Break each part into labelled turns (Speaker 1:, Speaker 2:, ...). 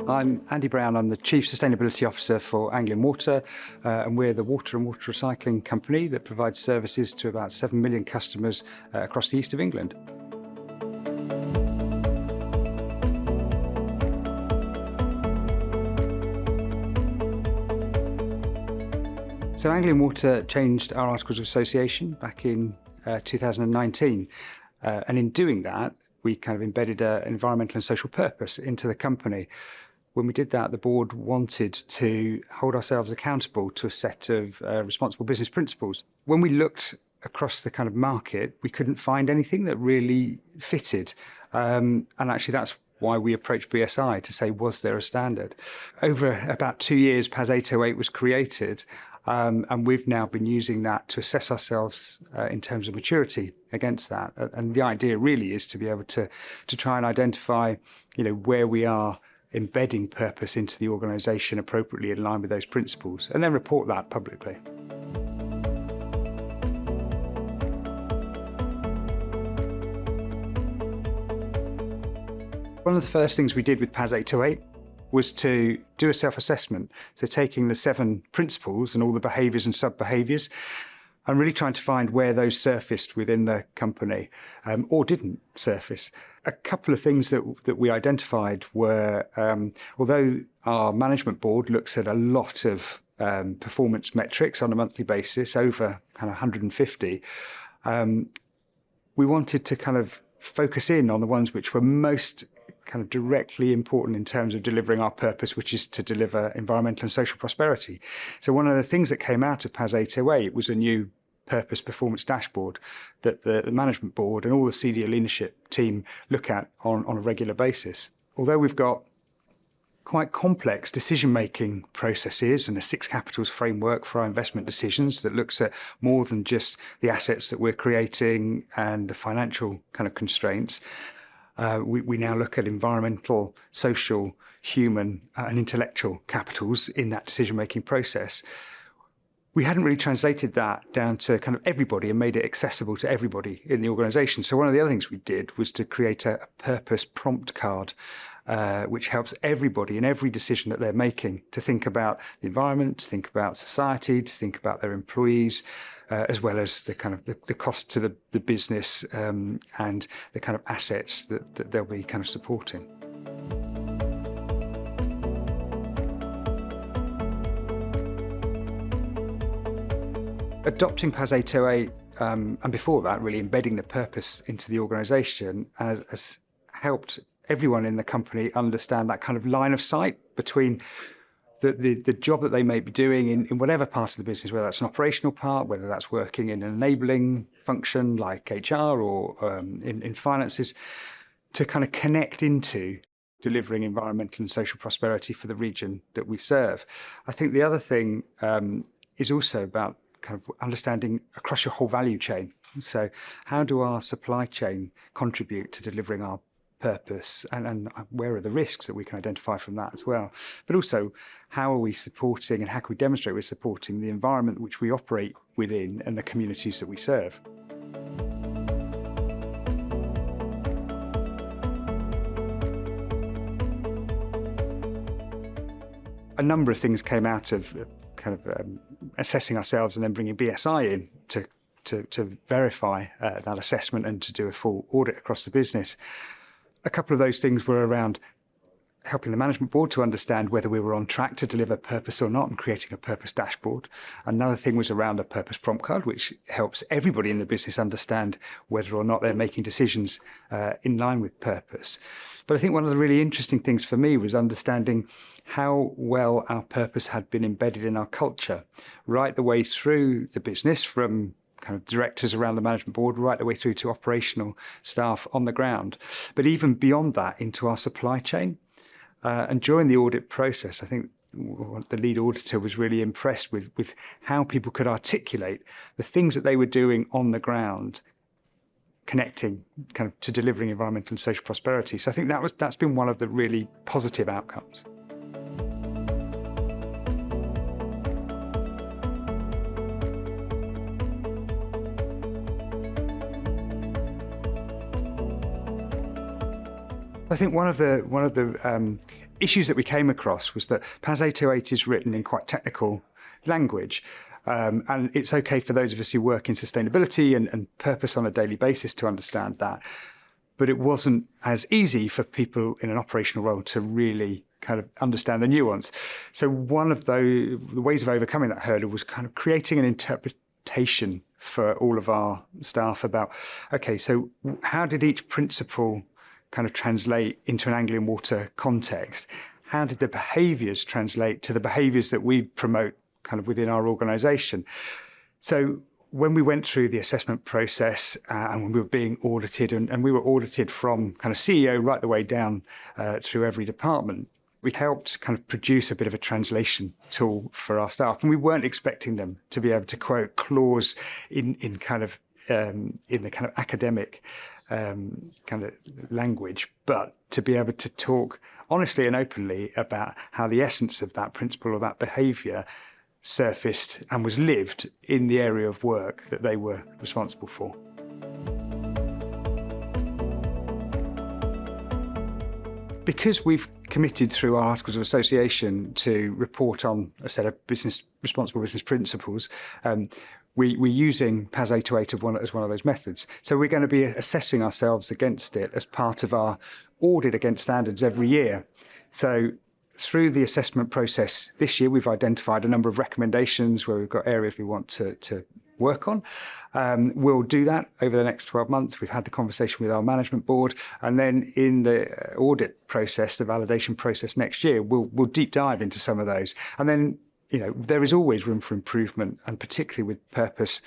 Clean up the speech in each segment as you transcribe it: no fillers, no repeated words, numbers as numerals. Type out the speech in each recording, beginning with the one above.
Speaker 1: I'm Andy Brown. I'm the Chief Sustainability Officer for Anglian Water, and we're the water and water recycling company that provides services to about 7 million customers across the east of England. So Anglian Water changed our Articles of Association back in 2019, and in doing that, we kind of embedded an environmental and social purpose into the company. When we did that, the board wanted to hold ourselves accountable to a set of responsible business principles. When we looked across the kind of market, we couldn't find anything that really fitted. And actually, that's why we approached BSI to say, was there a standard? Over about 2 years, PAS-808 was created. And we've now been using that to assess ourselves in terms of maturity against that. And the idea really is to be able to try and identify, where we are embedding purpose into the organisation appropriately in line with those principles, and then report that publicly. One of the first things we did with PAS-808 was to do a self-assessment. So taking the 7 principles and all the behaviours and sub-behaviours, and really trying to find where those surfaced within the company or didn't surface. A couple of things that we identified were, although our management board looks at a lot of performance metrics on a monthly basis, over kind of 150, we wanted to kind of focus in on the ones which were most kind of directly important in terms of delivering our purpose, which is to deliver environmental and social prosperity. So one of the things that came out of PAS-808 was a new purpose performance dashboard that the management board and all the senior leadership team look at on a regular basis. Although we've got quite complex decision-making processes and a 6 capitals framework for our investment decisions that looks at more than just the assets that we're creating and the financial kind of constraints, we now look at environmental, social, human and intellectual capitals in that decision-making process. We hadn't really translated that down to kind of everybody and made it accessible to everybody in the organisation. So one of the other things we did was to create a purpose prompt card, which helps everybody in every decision that they're making to think about the environment, to think about society, to think about their employees, as well as the kind of the cost to the business and the kind of assets that they'll be kind of supporting. Adopting PAS-808 and before that, really embedding the purpose into the organisation has helped everyone in the company understand that kind of line of sight between the job that they may be doing in whatever part of the business, whether that's an operational part, whether that's working in an enabling function like HR or in finances, to kind of connect into delivering environmental and social prosperity for the region that we serve. I think the other thing is also about kind of understanding across your whole value chain. So how do our supply chain contribute to delivering our purpose, and where are the risks that we can identify from that as well? But also, how are we supporting and how can we demonstrate we're supporting the environment which we operate within and the communities that we serve? A number of things came out of kind of assessing ourselves and then bringing BSI in to verify that assessment and to do a full audit across the business. A couple of those things were around helping the management board to understand whether we were on track to deliver purpose or not and creating a purpose dashboard. Another thing was around the purpose prompt card, which helps everybody in the business understand whether or not they're making decisions in line with purpose. But I think one of the really interesting things for me was understanding how well our purpose had been embedded in our culture, right the way through the business, from kind of directors around the management board, right the way through to operational staff on the ground, but even beyond that into our supply chain. And during the audit process, I think the lead auditor was really impressed with how people could articulate the things that they were doing on the ground, connecting kind of to delivering environmental and social prosperity. So I think that's been one of the really positive outcomes. I think one of the issues that we came across was that PAS 808 is written in quite technical language. And it's okay for those of us who work in sustainability and purpose on a daily basis to understand that. But it wasn't as easy for people in an operational role to really kind of understand the nuance. So one of the ways of overcoming that hurdle was kind of creating an interpretation for all of our staff about, okay, so how did each principle kind of translate into an Anglian water context? How did the behaviours translate to the behaviours that we promote kind of within our organisation? So when we went through the assessment process and when we were being audited, and we were audited from kind of CEO right the way down through every department, we helped kind of produce a bit of a translation tool for our staff. And we weren't expecting them to be able to quote clause in the kind of academic kind of language, but to be able to talk honestly and openly about how the essence of that principle or that behaviour surfaced and was lived in the area of work that they were responsible for. Because we've committed through our Articles of Association to report on a set of responsible business principles, we're using PAS 808 as one of those methods. So we're going to be assessing ourselves against it as part of our audit against standards every year. So through the assessment process this year, we've identified a number of recommendations where we've got areas we want to work on. We'll do that over the next 12 months. We've had the conversation with our management board, and then in the audit process, the validation process next year, we'll deep dive into some of those. And then, there is always room for improvement, and particularly with purpose,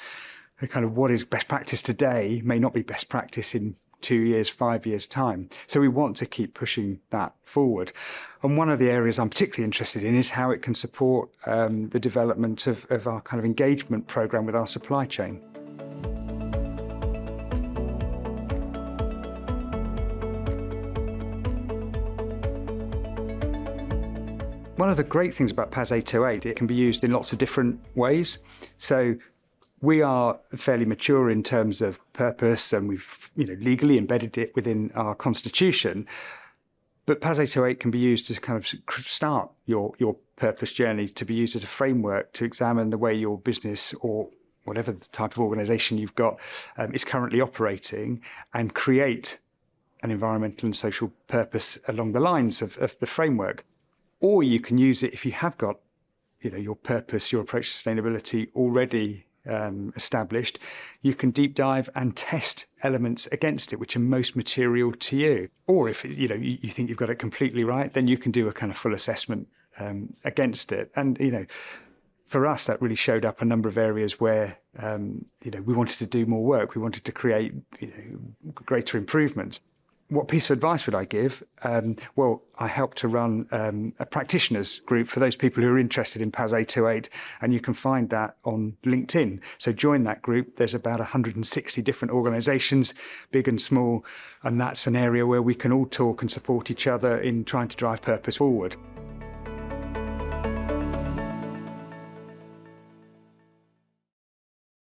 Speaker 1: the kind of what is best practice today may not be best practice in 2 years, 5 years' time. So we want to keep pushing that forward. And one of the areas I'm particularly interested in is how it can support the development of our kind of engagement program with our supply chain. One of the great things about PAS 808, it can be used in lots of different ways. So we are fairly mature in terms of purpose, and we've legally embedded it within our constitution. But PAS 808 can be used to kind of start your purpose journey, to be used as a framework to examine the way your business or whatever the type of organisation you've got is currently operating, and create an environmental and social purpose along the lines of the framework. Or you can use it if you have got your purpose, your approach to sustainability already established. You can deep dive and test elements against it which are most material to you. Or if you think you've got it completely right, then you can do a kind of full assessment against it. And for us, that really showed up a number of areas where we wanted to do more work. We wanted to create greater improvements. What piece of advice would I give? Well, I help to run a practitioners group for those people who are interested in PAS 808, and you can find that on LinkedIn. So join that group. There's about 160 different organisations, big and small, and that's an area where we can all talk and support each other in trying to drive purpose forward.